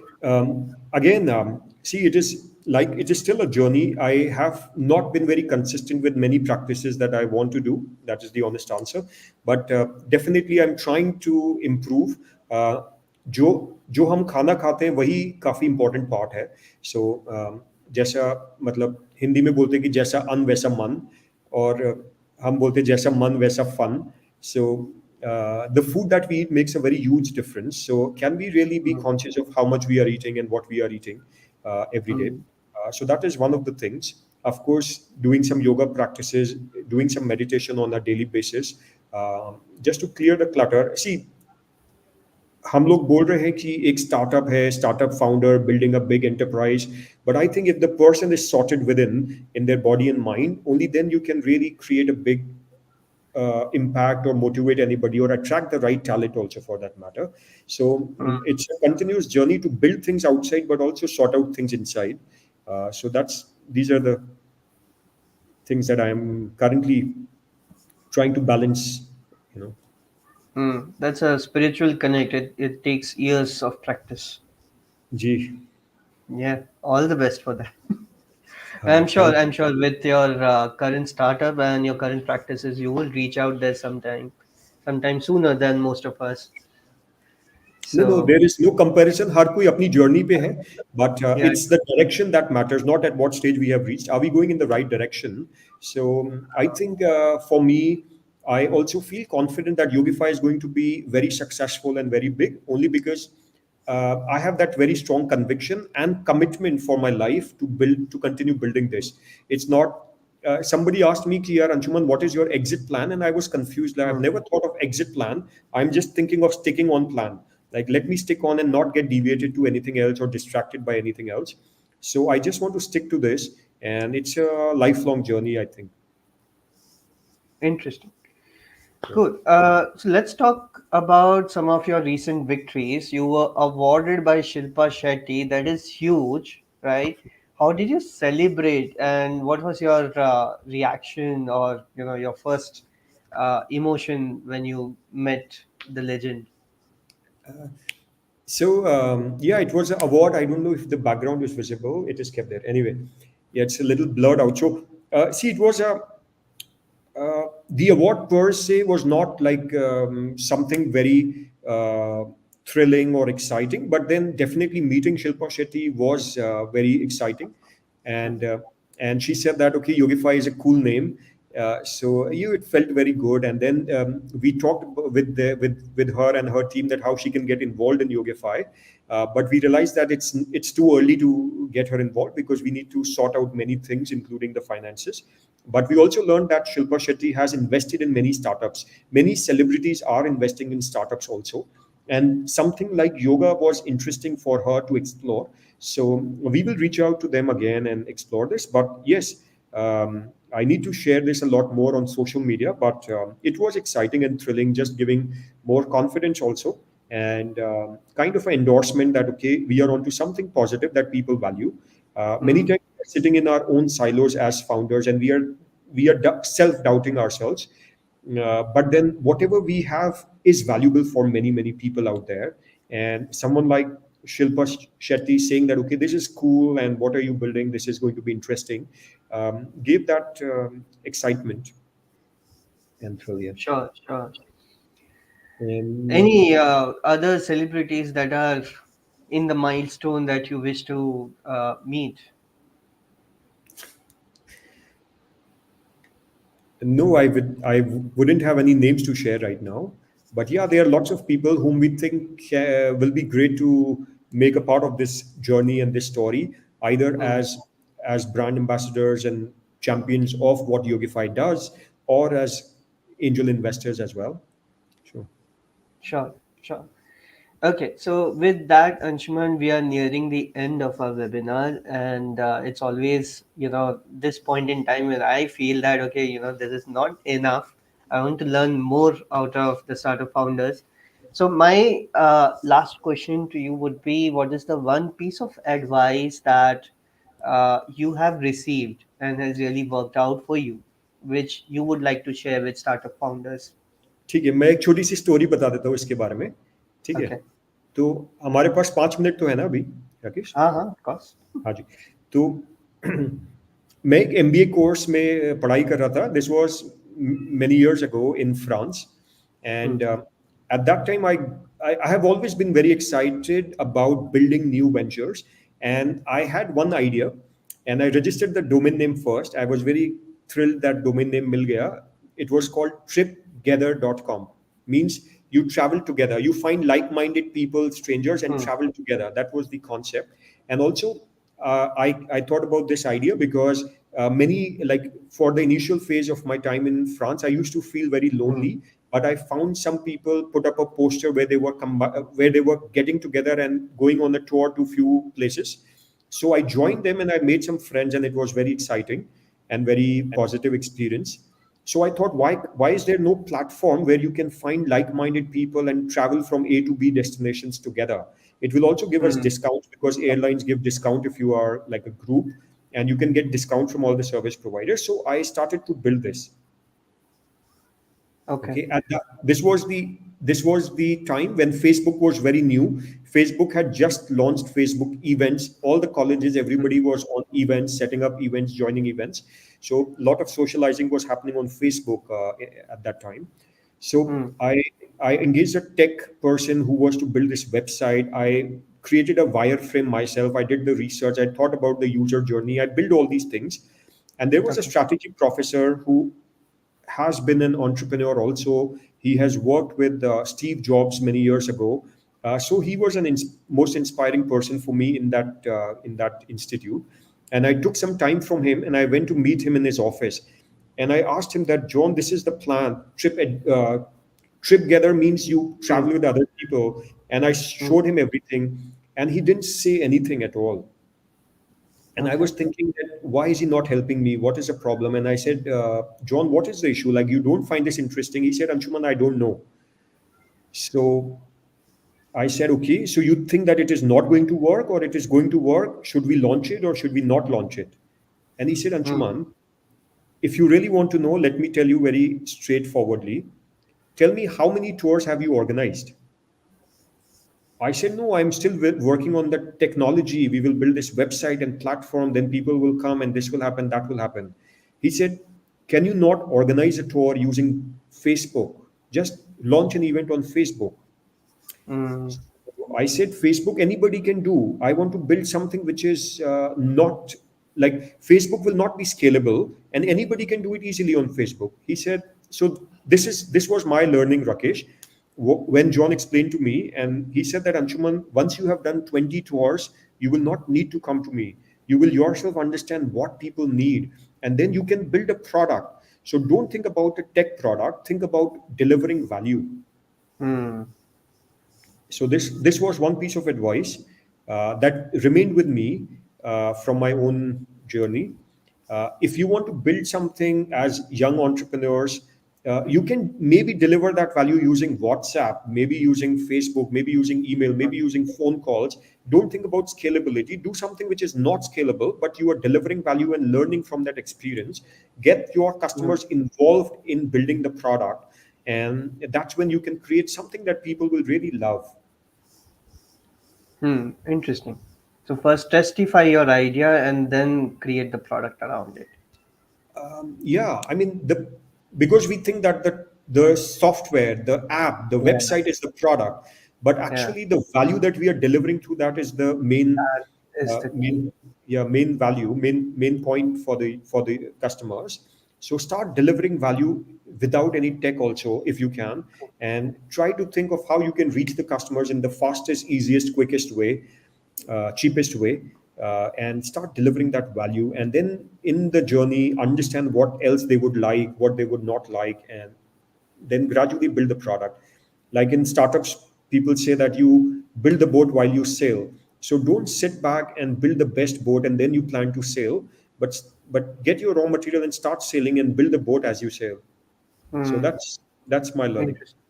again, see, it is still a journey. I have not been very consistent with many practices that I want to do. That is the honest answer. But definitely, I'm trying to improve. Uh, जो जो हम खाना खाते हैं वही काफ़ी important part है. सो जैसा मतलब हिंदी में बोलते हैं कि जैसा अन्न वैसा मन, और हम बोलते हैं जैसा मन वैसा fun. So the food that we eat makes a very huge difference. So can we really be Mm, conscious of how much we are eating and what we are eating every day? mm, So that is one of the things. Of course, doing some yoga practices, doing some meditation on a daily basis, just to clear the clutter. See, हम लोग बोल रहे हैं कि एक startup है, startup founder building a big enterprise, but I think if the person is sorted within their body and mind, only then you can really create a big impact or motivate anybody or attract the right talent also for that matter. So mm. it's a continuous journey to build things outside but also sort out things inside. So that's these are the things that I'm currently trying to balance, you know. Mm. That's a spiritual connect. It takes years of practice. Ji. Yeah, all the best for that. Thank I'm sure with your current startup and your current practices, you will reach out there sometime sooner than most of us. No, no, So, there is no comparison. हर कोई अपनी journey पे है, but yeah, it's the direction that matters, not at what stage we have reached. Are we going in the right direction? So I think for me, I also feel confident that Yogify is going to be very successful and very big, only because I have that very strong conviction and commitment for my life to build, to continue building this. It's not. Somebody asked me, "Ki, yaar, Anshuman, what is your exit plan?" And I was confused. Like, I've mm, never thought of exit plan. I'm just thinking of sticking on plan. Like, let me stick on and not get deviated to anything else or distracted by anything else. So I just want to stick to this, and it's a lifelong journey, I think. interesting. Yeah. Cool. So let's talk about some of your recent victories. You were awarded by Shilpa Shetty. That is huge, right? How did you celebrate, and what was your reaction, or your first emotion when you met the legend? So yeah, it was an award. I don't know if the background is visible. It is kept there. Anyway, yeah, it's a little blurred out. So see, it was a the award per se was not like something very thrilling or exciting, but then definitely meeting Shilpa Shetty was very exciting, and uh, and she said that okay, Yogify is a cool name. So you, it felt very good, and then we talked with her and her team that how she can get involved in Yogify, but we realized that it's too early to get her involved because we need to sort out many things, including the finances. But we also learned that Shilpa Shetty has invested in many startups. Many celebrities are investing in startups also. And something like yoga was interesting for her to explore. So we will reach out to them again and explore this. But yes, I need to share this a lot more on social media. But it was exciting and thrilling, just giving more confidence also. And kind of an endorsement that, okay, we are onto something positive that people value. Many Mm, times we're sitting in our own silos as founders, and we are self-doubting ourselves. But then whatever we have is valuable for many people out there. And someone like Shilpa Shetty saying that, okay, this is cool, and what are you building? This is going to be interesting. Gave that excitement and thrill. Yeah. sure, sure. And Any other celebrities that are in the milestone that you wish to meet? no, I wouldn't have any names to share right now. But yeah, there are lots of people whom we think will be great to make a part of this journey and this story, either Hmm. as brand ambassadors and champions of what Yogify does, or as angel investors as well. Sure. Sure, sure. Okay, so with that, Anshuman, we are nearing the end of our webinar, and it's always, this point in time where I feel that, okay, this is not enough. I want to learn more out of the startup founders. So my last question to you would be, what is the one piece of advice that you have received and has really worked out for you, which you would like to share with startup founders? ठीक है, मैं एक छोटी सी story बता देता हूँ इसके बारे में. ठीक है. Okay. तो हमारे पास 5 मिनट तो है ना अभी, राकेश? हाँ हाँ, of course. हाँ जी। तो मैं एक एमबीए कोर्स में पढ़ाई कर रहा था. This was many years ago in France, and Hmm. at that time I have always been very excited about building new ventures, and I had one idea, and I registered the domain name first. I was very thrilled that domain name mil gaya. It was called tripgether.com. Means you travel together, you find like-minded people, strangers, and Hmm. travel together. That was the concept. And also I thought about this idea because many, like for the initial phase of my time in France, I used to feel very Hmm. lonely. But I found some people put up a poster where they were where they were getting together and going on a tour to few places. So I Hmm. joined them and I made some friends, and it was very exciting and very positive experience. So I thought, why is there no platform where you can find like-minded people and travel from A to B destinations together? It will also give us Hmm. discounts because airlines give discount if you are like a group, and you can get discount from all the service providers. So I started to build this. Okay. Okay, and this was the time when Facebook was very new. Facebook had just launched Facebook events. All the colleges, Hmm. everybody was on events, setting up events, joining events. So a lot of socializing was happening on Facebook at that time. So Hmm. I engaged a tech person who was to build this website. I created a wireframe myself. I did the research. I thought about the user journey. I built all these things. And there was a Okay. strategy professor who has been an entrepreneur also. He has worked with Steve Jobs many years ago. So he was an most inspiring person for me in that institute. And I took some time from him and I went to meet him in his office. And I asked him that, John, this is the plan. Trip gather means you Hmm. travel with other people. And I Hmm. showed him everything, and he didn't say anything at all. And I Okay. was thinking that why is he not helping me? What is the problem? And I said, John, what is the issue? Like, you don't find this interesting? He said, Anshuman, I don't know. So I said, okay, so you think that it is not going to work or it is going to work? Should we launch it or should we not launch it? And he said, Hmm. Anshuman, if you really want to know, let me tell you very straightforwardly. Tell me, how many tours have you organized? I said, no, I'm still working on the technology. We will build this website and platform, then people will come and this will happen, that will happen. He said, can you not organize a tour using Facebook? Just launch an event on Facebook. Hmm. I said, Facebook, anybody can do. I want to build something which is not like Facebook will not be scalable, and anybody can do it easily on Facebook. He said, so this was my learning, Rakesh. When John explained to me, and he said that Anshuman, once you have done 20 tours, you will not need to come to me. You will yourself understand what people need, and then you can build a product. So don't think about a tech product, think about delivering value. Hmm. So this was one piece of advice that remained with me from my own journey. If you want to build something as young entrepreneurs, you can maybe deliver that value using WhatsApp, maybe using Facebook, maybe using email, maybe using phone calls. Don't think about scalability. Do something which is not scalable, but you are delivering value and learning from that experience. Get your Hmm. customers involved in building the product, and that's when you can create something that people will really love. Hmm. Interesting. So first testify your idea and then create the product around it. Yeah, I mean the because we think that the software, the app, the Yeah. website is the product, but Yeah. actually the value that we are delivering through that is the That is the key. main value, main point for the customers. So start delivering value without any tech also if you can, and try to think of how you can reach the customers in the fastest, easiest, quickest way, cheapest way, and start delivering that value. And then in the journey, understand what else they would like, what they would not like, and then gradually build the product. Like in startups, people say that you build the boat while you sail. So don't sit back and build the best boat and then you plan to sail, but get your raw material and start sailing and build the boat as you sail. So Hmm. that's my learning. Interesting.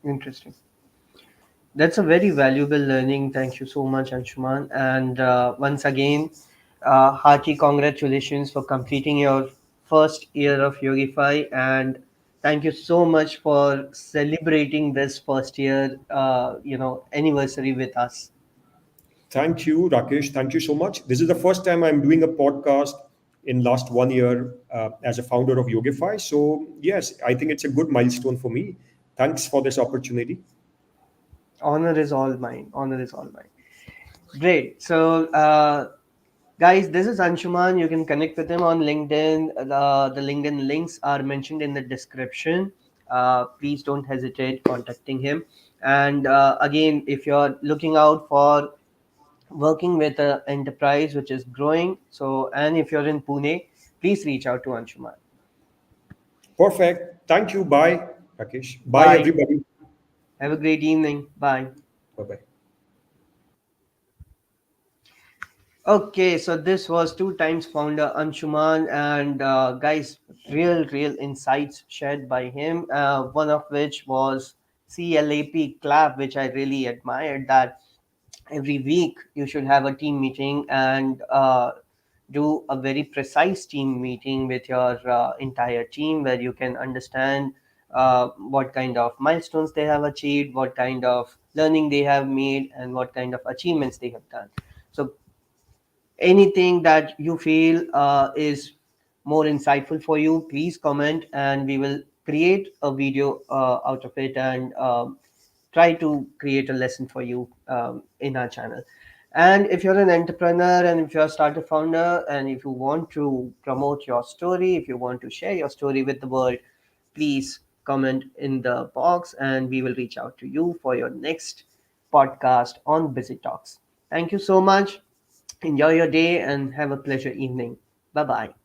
Interesting. That's a very valuable learning. Thank you so much, Anshuman. And once again, hearty congratulations for completing your first year of Yogify. And Thank you so much for celebrating this first year, anniversary with us. Thank you, Rakesh. Thank you so much. This is the first time I'm doing a podcast in last 1 year as a founder of Yogify. So yes, I think it's a good milestone for me. Thanks for this opportunity. Honor is all mine. Honor is all mine. Great. So, guys, this is Anshuman. You can connect with him on LinkedIn. The LinkedIn links are mentioned in the description. Please don't hesitate contacting him. And again, if you're looking out for working with an enterprise which is growing, so and if you're in Pune, please reach out to Anshuman. Perfect. Thank you. Bye, Rakesh. Bye, Bye. everybody. Have a great evening. Bye. Bye bye. Okay, so this was two times founder Anshuman, and guys, real insights shared by him. One of which was CLAP clap, which I really admired. That every week you should have a team meeting and do a very precise team meeting with your entire team, where you can understand what kind of milestones they have achieved, what kind of learning they have made, and what kind of achievements they have done. So anything that you feel is more insightful for you, please comment and we will create a video out of it and try to create a lesson for you in our channel. And if you're an entrepreneur and if you're a startup founder and if you want to promote your story, if you want to share your story with the world, please comment in the box and we will reach out to you for your next podcast on BIZE Talks. Thank you so much. Enjoy your day and have a pleasure evening. Bye bye.